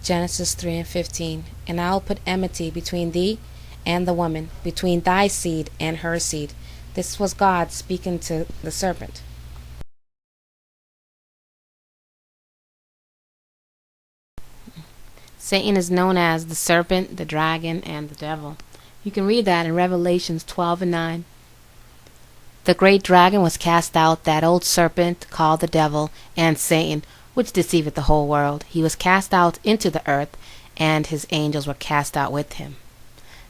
Genesis 3:15. And I will put enmity between thee and the woman, between thy seed and her seed. This was God speaking to the serpent. Satan is known as the serpent, the dragon, and the devil. You can read that in Revelations 12:9. The great dragon was cast out, that old serpent called the devil and Satan, which deceiveth the whole world. He was cast out into the earth, and his angels were cast out with him.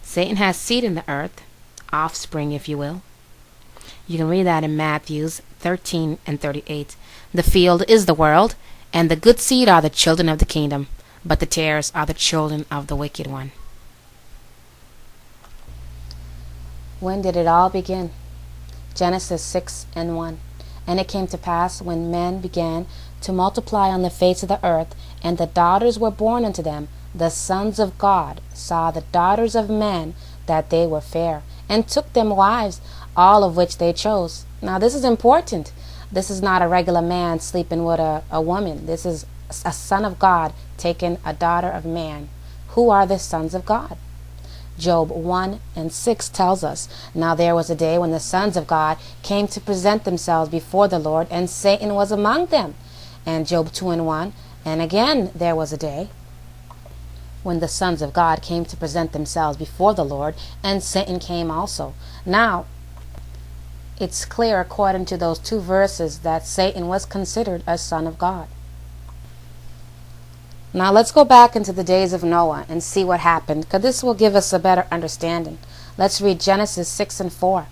Satan has seed in the earth, offspring if you will. You can read that in Matthew 13:38. The field is the world, and the good seed are the children of the kingdom, but the tares are the children of the wicked one. When did it all begin? Genesis 6:1. And it came to pass, when men began to multiply on the face of the earth, and the daughters were born unto them, the sons of God saw the daughters of men that they were fair, and took them wives, all of which they chose. Now this is important. This is not a regular man sleeping with a woman. This is a son of God taking a daughter of man. Who are the sons of God? Job 1:6 tells us, Now there was a day when the sons of God came to present themselves before the Lord, and Satan was among them. And Job 2:1, and again there was a day when the sons of God came to present themselves before the Lord, and Satan came also. Now, it's clear according to those two verses that Satan was considered a son of God. Now let's go back into the days of Noah and see what happened, because this will give us a better understanding. Let's read Genesis 6:4.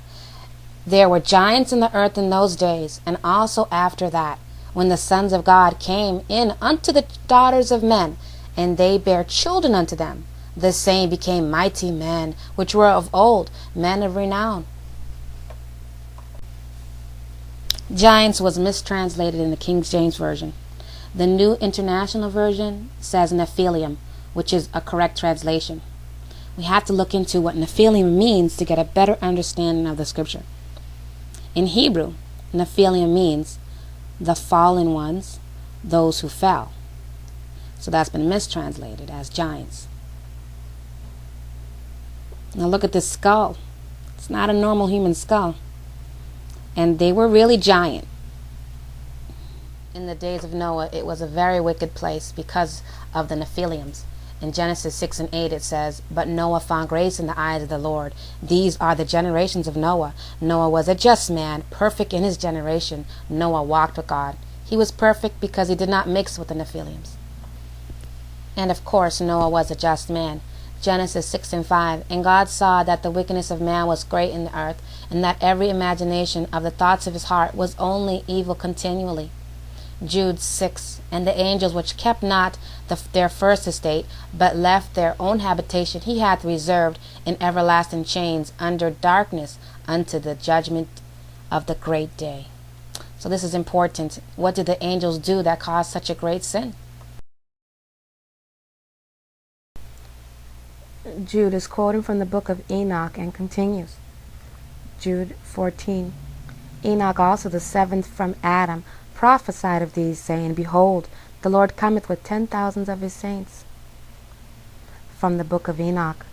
There were giants in the earth in those days, and also after that, when the sons of God came in unto the daughters of men, and they bare children unto them. The same became mighty men, which were of old, men of renown. Giants was mistranslated in the King James Version. The New International Version says Nephilim, which is a correct translation. We have to look into what Nephilim means to get a better understanding of the scripture. In Hebrew, Nephilim means the fallen ones, those who fell. So that's been mistranslated as giants. Now look at this skull. It's not a normal human skull. And they were really giant. In the days of Noah, it was a very wicked place because of the Nephilims. In Genesis 6:8 it says, But Noah found grace in the eyes of the Lord. These are the generations of Noah. Noah was a just man, perfect in his generation. Noah walked with God. He was perfect because he did not mix with the Nephilims. And of course, Noah was a just man. Genesis 6:5, And God saw that the wickedness of man was great in the earth, and that every imagination of the thoughts of his heart was only evil continually. Jude 6, And the angels which kept not their first estate, but left their own habitation, he hath reserved in everlasting chains under darkness unto the judgment of the great day. So this is important. What did the angels do that caused such a great sin? Jude is quoting from the book of Enoch and continues. Jude 14, Enoch also, the seventh from Adam, prophesied of these, saying, Behold, the Lord cometh with 10,000s of his saints. From the book of Enoch.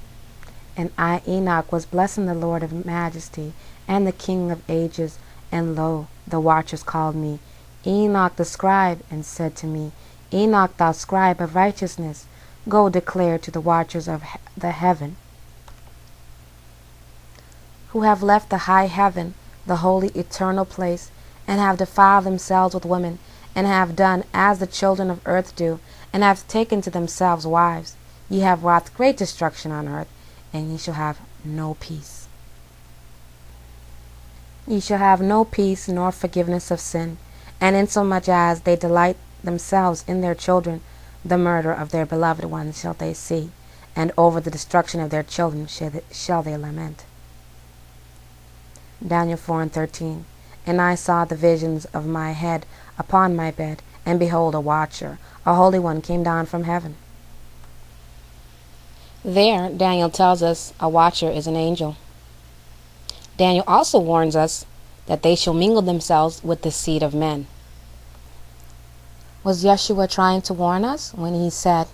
And I, Enoch, was blessing the Lord of majesty, and the King of ages, and lo, the watchers called me, Enoch the scribe, and said to me, Enoch, thou scribe of righteousness, go declare to the watchers of the heaven, who have left the high heaven, the holy eternal place, and have defiled themselves with women, and have done as the children of earth do, and have taken to themselves wives. Ye have wrought great destruction on earth, and ye shall have no peace. Ye shall have no peace nor forgiveness of sin, and insomuch as they delight themselves in their children, the murder of their beloved ones shall they see, and over the destruction of their children shall they lament. Daniel 4:13. And I saw the visions of my head upon my bed, and behold, a watcher, a holy one, came down from heaven. There, Daniel tells us a watcher is an angel. Daniel also warns us that they shall mingle themselves with the seed of men. Was Yeshua trying to warn us when he said,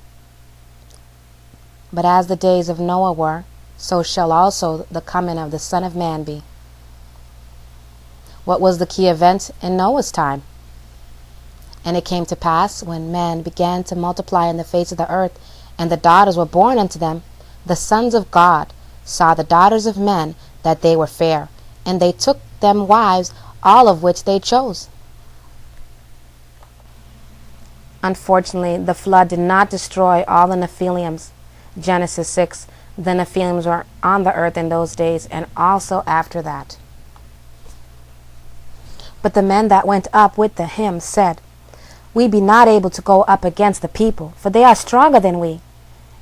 But as the days of Noah were, so shall also the coming of the Son of Man be. What was the key event in Noah's time? And it came to pass, when men began to multiply in the face of the earth, and the daughters were born unto them, the sons of God saw the daughters of men that they were fair, and they took them wives, all of which they chose. Unfortunately, the flood did not destroy all the Nephilims. Genesis 6, the Nephilims were on the earth in those days, and also after that. But the men that went up with him said, We be not able to go up against the people, for they are stronger than we.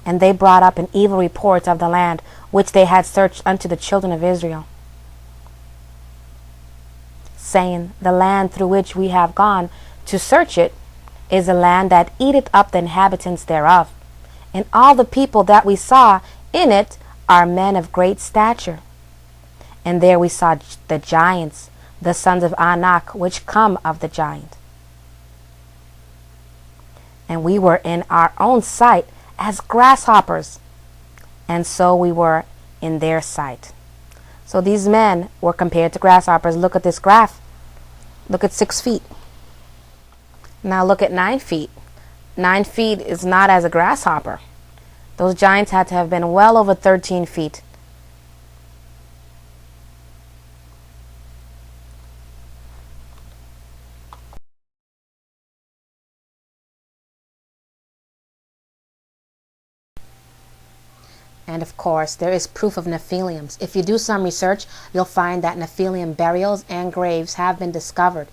And they brought up an evil report of the land, which they had searched unto the children of Israel, saying, The land through which we have gone to search it is a land that eateth up the inhabitants thereof. And all the people that we saw in it are men of great stature. And there we saw the giants, the sons of Anak, which come of the giant. And we were in our own sight as grasshoppers, and so we were in their sight. So these men were compared to grasshoppers. Look at this graph. Look at 6 feet. Now look at 9 feet. 9 feet is not as a grasshopper. Those giants had to have been well over 13 feet. And of course, there is proof of Nephilims. If you do some research, you'll find that Nephilim burials and graves have been discovered.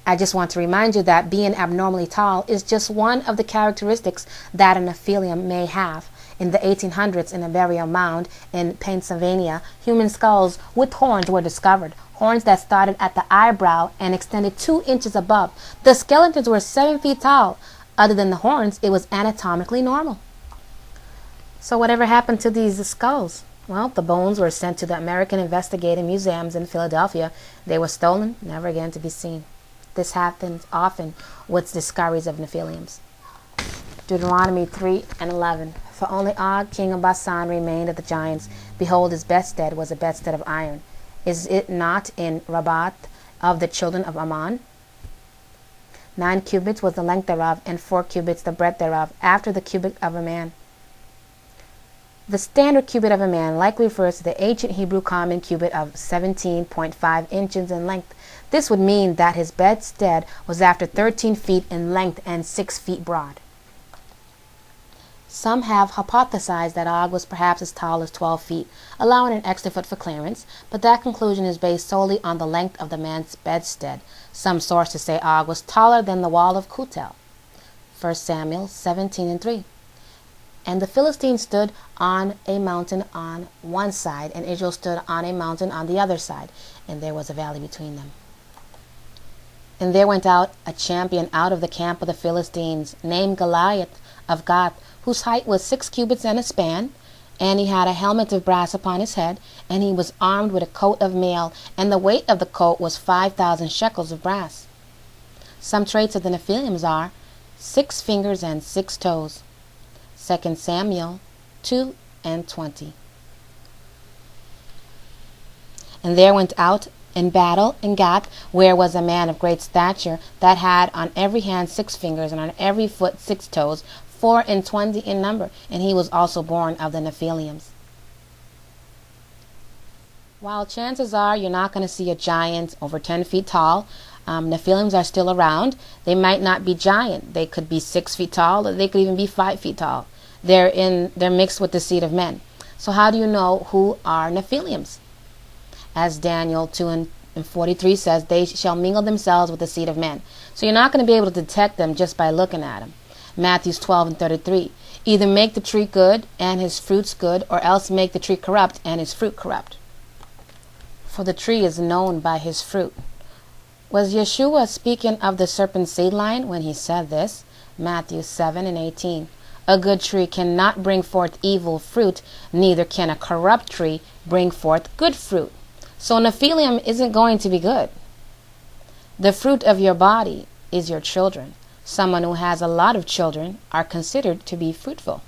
I just want to remind you that being abnormally tall is just one of the characteristics that a Nephilim may have. In the 1800s, in a burial mound in Pennsylvania, human skulls with horns were discovered. Horns that started at the eyebrow and extended 2 inches above. The skeletons were 7 feet tall. Other than the horns, it was anatomically normal. So whatever happened to these skulls? Well, the bones were sent to the American Investigative Museums in Philadelphia. They were stolen, never again to be seen. This happens often with discoveries of Nephilims. Deuteronomy 3:11. For only Og, king of Bashan, remained of the giants. Behold, his bedstead was a bedstead of iron. Is it not in Rabbah of the children of Ammon? 9 cubits was the length thereof, and 4 cubits the breadth thereof, after the cubit of a man. The standard cubit of a man likely refers to the ancient Hebrew common cubit of 17.5 inches in length. This would mean that his bedstead was after 13 feet in length and 6 feet broad. Some have hypothesized that Og was perhaps as tall as 12 feet, allowing an extra foot for clearance, but that conclusion is based solely on the length of the man's bedstead. Some sources say Og was taller than the wall of Kutel. 1 Samuel 17:3. And the Philistines stood on a mountain on one side, and Israel stood on a mountain on the other side, and there was a valley between them. And there went out a champion out of the camp of the Philistines, named Goliath of Gath, whose height was 6 cubits and a span, and he had a helmet of brass upon his head, and he was armed with a coat of mail, and the weight of the coat was 5,000 shekels of brass. Some traits of the Nephilims are 6 fingers and 6 toes. 2 Samuel 2:20. And there went out in battle in Gath, where was a man of great stature, that had on every hand 6 fingers, and on every foot 6 toes, 24 in number, and he was also born of the Nephilims. While chances are you're not going to see a giant over 10 feet tall, Nephilims are still around. They might not be giant. They could be 6 feet tall, or they could even be 5 feet tall. They're mixed with the seed of men. So how do you know who are Nephilims? As Daniel 2:43 says, they shall mingle themselves with the seed of men. So you're not going to be able to detect them just by looking at them. Matthew 12:33. Either make the tree good and his fruits good, or else make the tree corrupt and his fruit corrupt. For the tree is known by his fruit. Was Yeshua speaking of the serpent Seedline when he said this? Matthew 7:18. A good tree cannot bring forth evil fruit, neither can a corrupt tree bring forth good fruit. So Nephilim isn't going to be good. The fruit of your body is your children. Someone who has a lot of children are considered to be fruitful.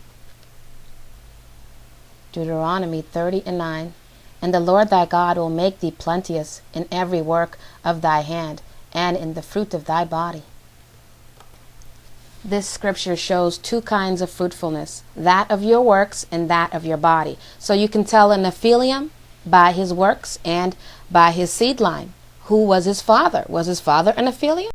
Deuteronomy 30:9. And the Lord thy God will make thee plenteous in every work of thy hand, and in the fruit of thy body. This scripture shows two kinds of fruitfulness, that of your works and that of your body. So you can tell a Nephilim by his works and by his seed line. Who was his father? Was his father a Nephilim?